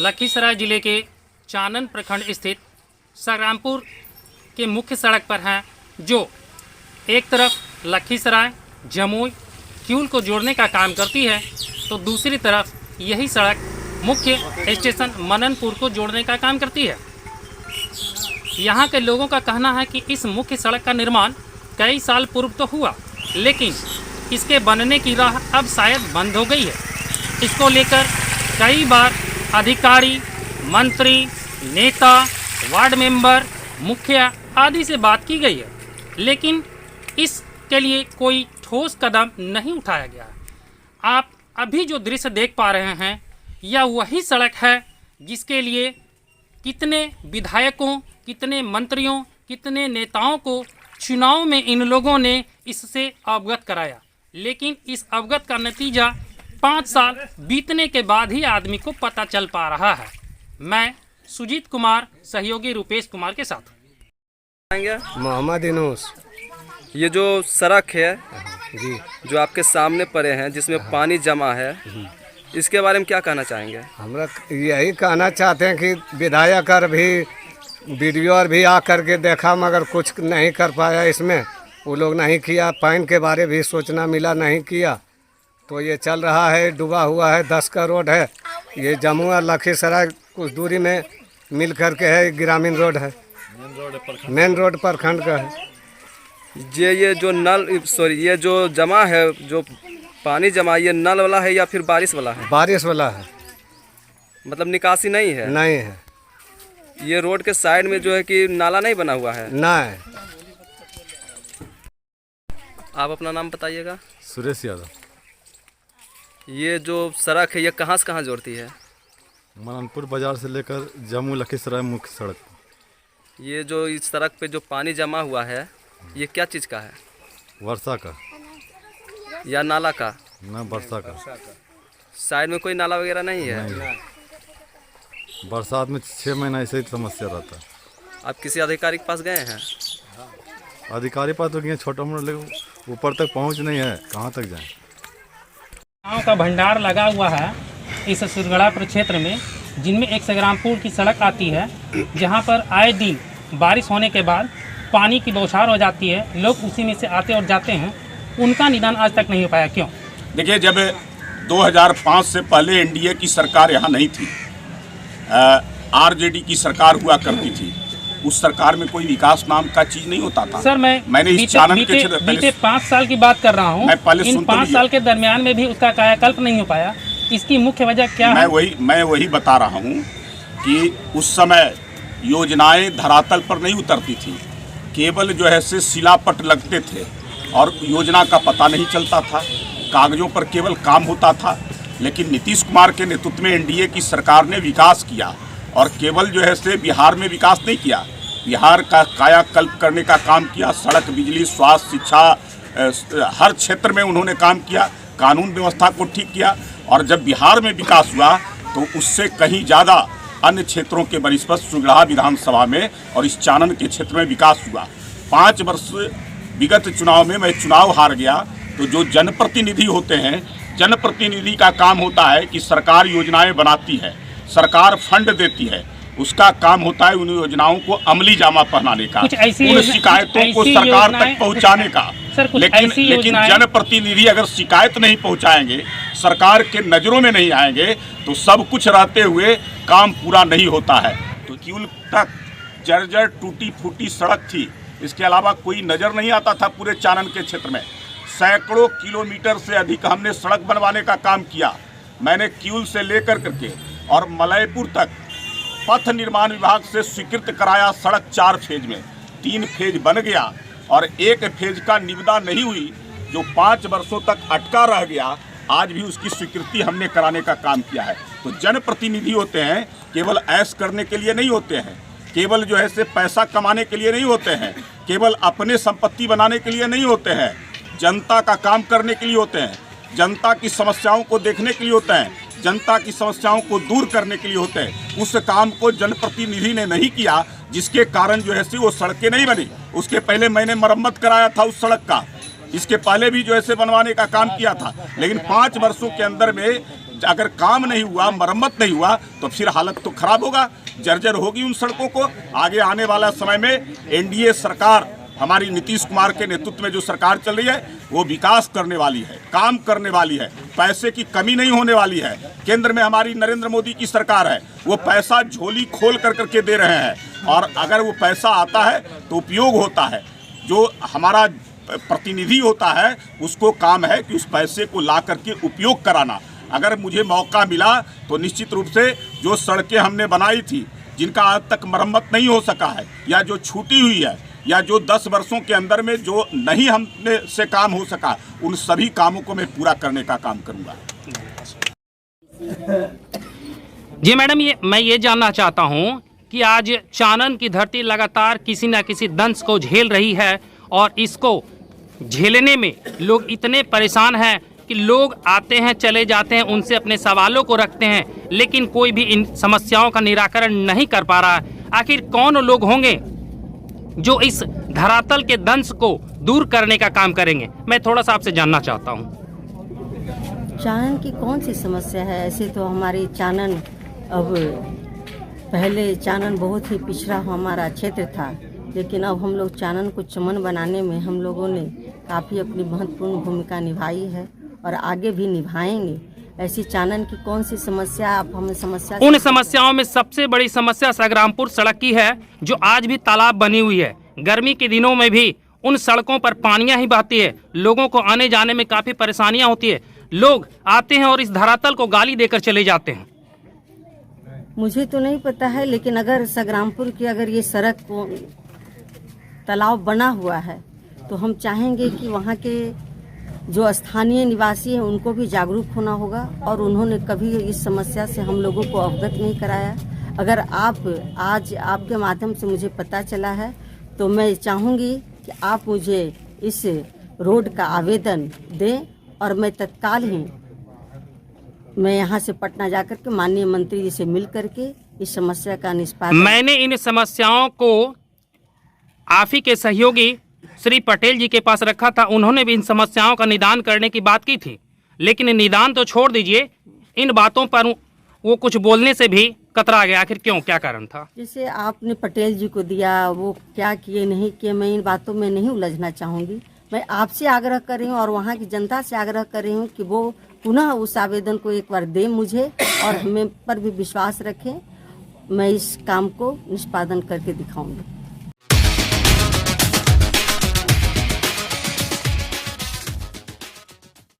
लखीसराय जिले के चानन प्रखंड स्थित संग्रामपुर के मुख्य सड़क पर हैं, जो एक तरफ लखीसराय जमुई क्यूल को जोड़ने का काम करती है, तो दूसरी तरफ यही सड़क मुख्य स्टेशन मननपुर को जोड़ने का काम करती है। यहाँ के लोगों का कहना है कि इस मुख्य सड़क का निर्माण कई साल पूर्व तो हुआ, लेकिन इसके बनने की राह अब शायद बंद हो गई है। इसको लेकर कई बार अधिकारी, मंत्री, नेता, वार्ड मेंबर, मुखिया आदि से बात की गई है, लेकिन इसके लिए कोई ठोस कदम नहीं उठाया गया है। आप अभी जो दृश्य देख पा रहे हैं, यह वही सड़क है जिसके लिए कितने विधायकों, कितने मंत्रियों, कितने नेताओं को चुनाव में इन लोगों ने इससे अवगत कराया, लेकिन इस अवगत का नतीजा 5 साल बीतने के बाद ही आदमी को पता चल पा रहा है। मैं सुजीत कुमार, सहयोगी रुपेश कुमार के साथ। मोहम्मद इनूस। ये जो सड़क है जी, जो आपके सामने पड़े हैं, जिसमें पानी जमा है, इसके बारे में क्या कहना चाहेंगे? हमरा यही कहना चाहते हैं कि विधायक और भी वीडियो और भी आ करके देखा, मगर कुछ नहीं कर पाया। इसमें वो लोग नहीं किया। पानी के बारे भी सोचना मिला, नहीं किया। तो ये चल रहा है, डूबा हुआ है। 10 का रोड है। ये जम्मू और लखीसराय कुछ दूरी में मिल करके है। ग्रामीण रोड है, मेन रोड प्रखंड का है। ये जो जमा है, जो पानी जमा, ये नल वाला है या फिर बारिश वाला है? बारिश वाला है, मतलब निकासी नहीं है? नहीं है। ये रोड के साइड में जो है कि नाला नहीं बना हुआ है? नहीं। आप अपना नाम बताइएगा। सुरेश यादव। ये जो सड़क है, ये कहाँ से कहाँ जोड़ती है? मननपुर बाजार से लेकर जम्मू लखीसराय मुख्य सड़क। ये जो इस सड़क पे जो पानी जमा हुआ है, ये क्या चीज़ का है? वर्षा का या नाला का? न वर्षा का। साइड में कोई नाला वगैरह नहीं है? नहीं। बरसात में 6 महीना ऐसे ही समस्या रहता है। आप किसी अधिकारी के पास गए हैं? अधिकारी पास तो गए, छोटा मोटा, लेकिन ऊपर तक पहुंच नहीं है। कहां तक जाएं? गाँव का भंडार लगा हुआ है इस सुरगड़ापुर क्षेत्र में, जिनमें एक संग्रामपुर की सड़क आती है, जहां पर आए दिन बारिश होने के बाद पानी की बौछार हो जाती है। लोग उसी में से आते और जाते हैं। उनका निदान आज तक नहीं हो पाया। क्यों? देखिए, जब 2005 से पहले एनडीए की सरकार यहाँ नहीं थी, आरजेडी की सरकार हुआ करती थी। उस सरकार में कोई विकास नाम का चीज नहीं होता था। सर, मैंने इस चानन के क्षेत्र बीते 5 साल की बात कर रहा हूँ। इन 5 साल के दरमियान में भी उसका कायाकल्प नहीं हो पाया। इसकी मुख्य वजह क्या है? मैं वही बता रहा हूँ कि उस समय योजनाएं धरातल पर नहीं उतरती थी। केवल जो है से शिलापट लगते थे और योजना का पता नहीं चलता था। कागजों पर केवल काम होता था। लेकिन नीतीश कुमार के नेतृत्व में एनडीए की सरकार ने विकास किया, और केवल जो है से बिहार में विकास नहीं किया, बिहार का कायाकल्प करने का काम किया। सड़क, बिजली, स्वास्थ्य, शिक्षा, हर क्षेत्र में उन्होंने काम किया। कानून व्यवस्था को ठीक किया। और जब बिहार में विकास हुआ तो उससे कहीं ज़्यादा अन्य क्षेत्रों के बनिस्पत सुरगढ़ा विधानसभा में और इस चानन के क्षेत्र में विकास हुआ। 5 वर्ष विगत चुनाव में मैं चुनाव हार गया, तो जो जनप्रतिनिधि होते हैं, जनप्रतिनिधि का काम होता है कि सरकार योजनाएं बनाती है, सरकार फंड देती है, उसका काम होता है उन योजनाओं को अमली जामा पहनाने का, उन शिकायतों को सरकार तक पहुंचाने का। लेकिन जनप्रतिनिधि अगर शिकायत नहीं पहुंचाएंगे, सरकार के नज़रों में नहीं आएंगे, तो सब कुछ रहते हुए काम पूरा नहीं होता है। तो क्यूल तक जर्जर टूटी फूटी सड़क थी, इसके अलावा कोई नज़र नहीं आता था पूरे चानन के क्षेत्र में। सैकड़ों किलोमीटर से अधिक हमने सड़क बनवाने का काम किया। मैंने क्यूल से लेकर करके और मलयपुर तक पथ निर्माण विभाग से स्वीकृत कराया सड़क 4 फेज में। 3 फेज बन गया और 1 फेज का निविदा नहीं हुई, जो 5 वर्षों तक अटका रह गया। आज भी उसकी स्वीकृति हमने कराने का काम किया है। तो जनप्रतिनिधि होते हैं, केवल ऐश करने के लिए नहीं होते हैं, केवल जो है से पैसा कमाने के लिए नहीं होते हैं, केवल अपने संपत्ति बनाने के लिए नहीं होते हैं, जनता का काम करने के लिए होते हैं, जनता की समस्याओं को देखने के लिए होते हैं, जनता की समस्याओं को दूर करने के लिए होते हैं। उस काम को जनप्रतिनिधि ने नहीं किया, जिसके कारण जो है से वो सड़कें नहीं बनी। उसके पहले मैंने मरम्मत कराया था उस सड़क का, इसके पहले भी जो है से बनवाने का काम किया था। लेकिन 5 वर्षों के अंदर में अगर काम नहीं हुआ, मरम्मत नहीं हुआ, तो फिर हालत तो खराब होगा, जर्जर होगी उन सड़कों को। आगे आने वाला समय में एनडीए सरकार, हमारी नीतीश कुमार के नेतृत्व में जो सरकार चल रही है, वो विकास करने वाली है, काम करने वाली है, पैसे की कमी नहीं होने वाली है। केंद्र में हमारी नरेंद्र मोदी की सरकार है, वो पैसा झोली खोल कर करके दे रहे हैं, और अगर वो पैसा आता है तो उपयोग होता है। जो हमारा प्रतिनिधि होता है, उसको काम है कि उस पैसे को ला करके उपयोग कराना। अगर मुझे मौका मिला तो निश्चित रूप से जो सड़कें हमने बनाई थी, जिनका आज तक मरम्मत नहीं हो सका है, या जो छूटी हुई है, या जो 10 वर्षों के अंदर में जो नहीं हमने से काम हो सका, उन सभी कामों को मैं पूरा करने का काम करूंगा। जी मैडम, मैं ये जानना चाहता हूँ कि आज चानन की धरती लगातार किसी न किसी दंश को झेल रही है, और इसको झेलने में लोग इतने परेशान हैं कि लोग आते हैं, चले जाते हैं, उनसे अपने सवालों को रखते हैं, लेकिन कोई भी इन समस्याओं का निराकरण नहीं कर पा रहा है। आखिर कौन लोग होंगे जो इस धरातल के दंश को दूर करने का काम करेंगे? मैं थोड़ा सा आपसे जानना चाहता हूँ। चानन की कौन सी समस्या है? ऐसे तो हमारी चानन, अब पहले चानन बहुत ही पिछड़ा हमारा क्षेत्र था, लेकिन अब हम लोग चानन को चमन बनाने में हम लोगों ने काफ़ी अपनी महत्वपूर्ण भूमिका निभाई है, और आगे भी निभाएंगे। ऐसी चानन की कौन सी समस्या आप हमें समस्या? उन समस्याओं में सबसे बड़ी समस्या संग्रामपुर सड़क की है, जो आज भी तालाब बनी हुई है। गर्मी के दिनों में भी उन सड़कों पर पानियां ही बहती है, लोगों को आने जाने में काफ़ी परेशानियां होती है। लोग आते हैं और इस धरातल को गाली देकर चले जाते हैं। मुझे तो नहीं पता है, लेकिन अगर संग्रामपुर की अगर ये सड़क को तालाब बना हुआ है, तो हम चाहेंगे कि वहाँ के जो स्थानीय निवासी हैं उनको भी जागरूक होना होगा, और उन्होंने कभी इस समस्या से हम लोगों को अवगत नहीं कराया। अगर आप आज आपके माध्यम से मुझे पता चला है, तो मैं चाहूँगी कि आप मुझे इस रोड का आवेदन दें, और मैं तत्काल ही मैं यहाँ से पटना जाकर के माननीय मंत्री जी से मिल करके इस समस्या का निष्पादन। मैंने इन समस्याओं को आप ही के सहयोगी श्री पटेल जी के पास रखा था, उन्होंने भी इन समस्याओं का निदान करने की बात की थी, लेकिन निदान तो छोड़ दीजिए, इन बातों पर वो कुछ बोलने से भी कतरा गया। आखिर क्यों, क्या कारण था? जैसे आपने पटेल जी को दिया, वो क्या किए नहीं किए, मैं इन बातों में नहीं उलझना चाहूँगी। मैं आपसे आग्रह कर रही हूँ और वहाँ की जनता से आग्रह कर रही हूँ कि वो पुनः उस आवेदन को एक बार दें मुझे, और हमें पर भी विश्वास रखें। मैं इस काम को निष्पादन करके दिखाऊंगी।